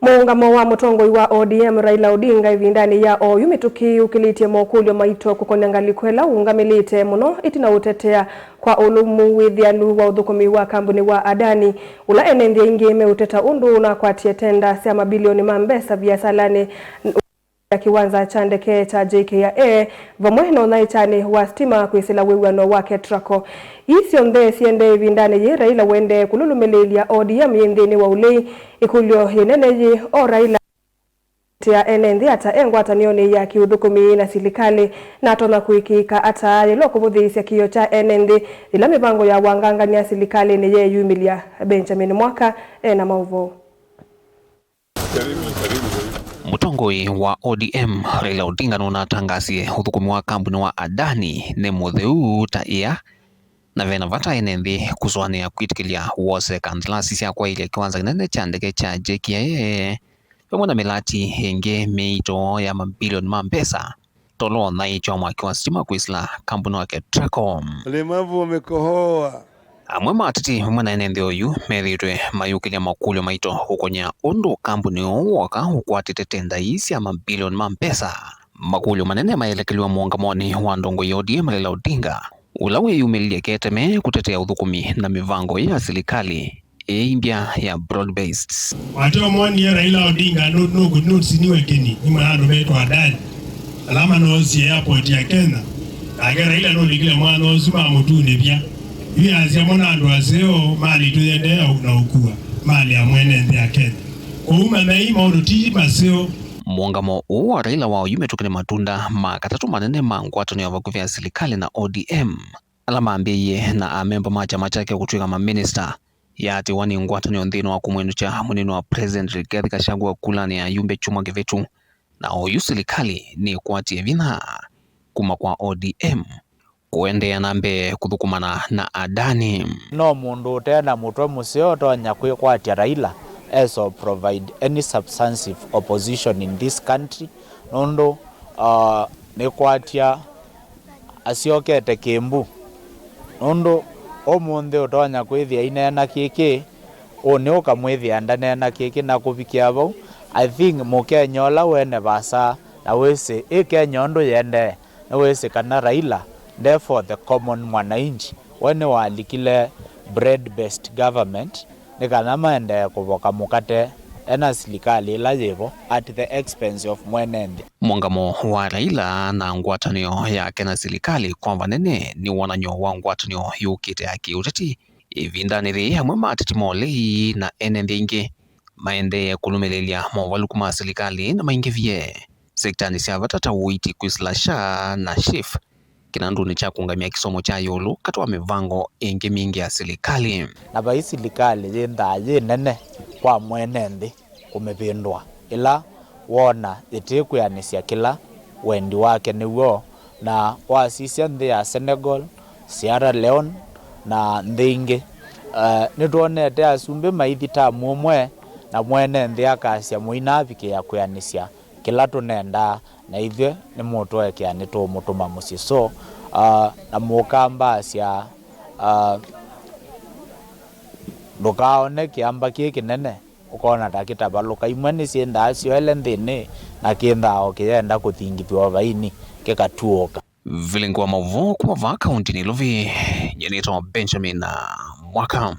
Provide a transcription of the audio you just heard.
Muungamo wa Mutongoi wa ODM Raila Odinga Ivindani ya Ooyu Mituki Ukilitye Makulyo Maito Kukonya Ngaliko Uungamile Muno Itina Kutetea kwa Ulumu Withianu wa Uthukumi wa Kambuni wa Adani ula Enenthi Aingi Meuteta Undu Unakwatie tenda cia Mabilioni Mbesa Viasalani ya kiwanza cha ndege cha JKIA vamwe na unaichani wa stima kwisila wiwano wake trako isionthe siende Ivindani ye Raila wende kululumilia ODM yendeni wa Ulei ikulyo yeneneji o Raila tia Enenthi ata engwatanioni ya kiuthukumi na Silikalini na tona kuikika ata yelo kuvuthisya kiyo cha Enenthi ila mipango ya wangangania Silikalini ye yumilia Benjamin Mwaka na mauvo. Mutongoi wa ODM Raila Odinga nunatangasie uthukumi wa Kambuni wa Adani ne mutheu ta ia na vena vata Enenthi kuzwania kwitikilia wose kanthilasi cia Kwailya kiwanza kinene cha ndege cha JKIA pamwe na milati ingi Maito ya Mabilioni Mbesa tolo na icho mwaki wa stima kwisila Kambuni wake trako ulemavu wamekohoa. Amwe matiti mwana Enenthi Ooyu methitwe mayukilia Makulyo Maito Kukonya Undu Kambuni woka ukwatite tenda isi ya Mabilioni Mbesa Makulyo manene maelekeliwa muungamoni wa ndongo ya ODM Raila Odinga ula wiyumilie keteme kutetea uthukumi na mivango ya serikali imbya ya broad based. Wateo mwani ya Raila Odinga no good notes niwekeni ni mwana betwa Adani alama nozi airport ya Kenya age Raila no ligile mwana ozuma mutune bya ibi azia mwana ndo azeo mali tuyende na ukua mali ya Enenthi ya Kenya kuuma na ima oruti maseo. Muungamo wa Raila wa Ooyu metukile matunda makatatu manene mangwatano ya vaku vya serikali na ODM alama ambiye na amemba machama chake kutwika maminista yati wani ngwatano nthino wa kumwenu cha munino wa President Rigathi Gachagua kulani ya yumbe chuma kivetu na Ooyu serikali ni kwatie vina kuma kwa ODM kuendea nambe kuthukumana na Adani. No mundu tena mutwe museo tonya kwikwatia Raila also provide any substantive opposition in this country nondo nekwatia asiokete Kimbu nondo omunthe utonya kwithia inena kiki one ukamwithia ndanena kiki na kuvikia vau. I think Mukenya ola wene basa na wese Kenya ndu yende na wese kana Raila therefore the common mwananchi wene walikile bread based government nikana maende kuvoka mukate ena serikali ila yevo at the expense of Enenthi. Muungamo wa Raila na ngwatanio yake na serikali kwamba nene ni wananyo wa ngwatanio yukite ya kiuteti Ivindani ri hamwe matiti Ulei na Enenthi ingi maende kulumilia mwawaluku ma serikali na maingi vie sektani cia vatata uiti kwislasha na shif kinandu ni cha kuungamia kisomo cha yulu katwa mivango ingi mingi ya serikali na bai serikali yenda nene kwa Enenthi kumepindwa ila wona itikwianisya kila wendi wake niwo na wasisya nthi ya Senegal, Sierra Leone na nthi ingi nituonete asumbi maithi ta mumwe na Enenthi akasya muinaviki ya kwianisya kila tunenda na ithwe ni mutwekea nitumutuma muci so na mukamba cia ndukaone kiamba kiki nene ukona takitabaluka imwe ni cienda acio ele nthini na kinthao kienda kuthingithwa vaini kikatuoka vilingwa mavo kuma va kaunti ni Luvi nyenito Benjamin Mwaka.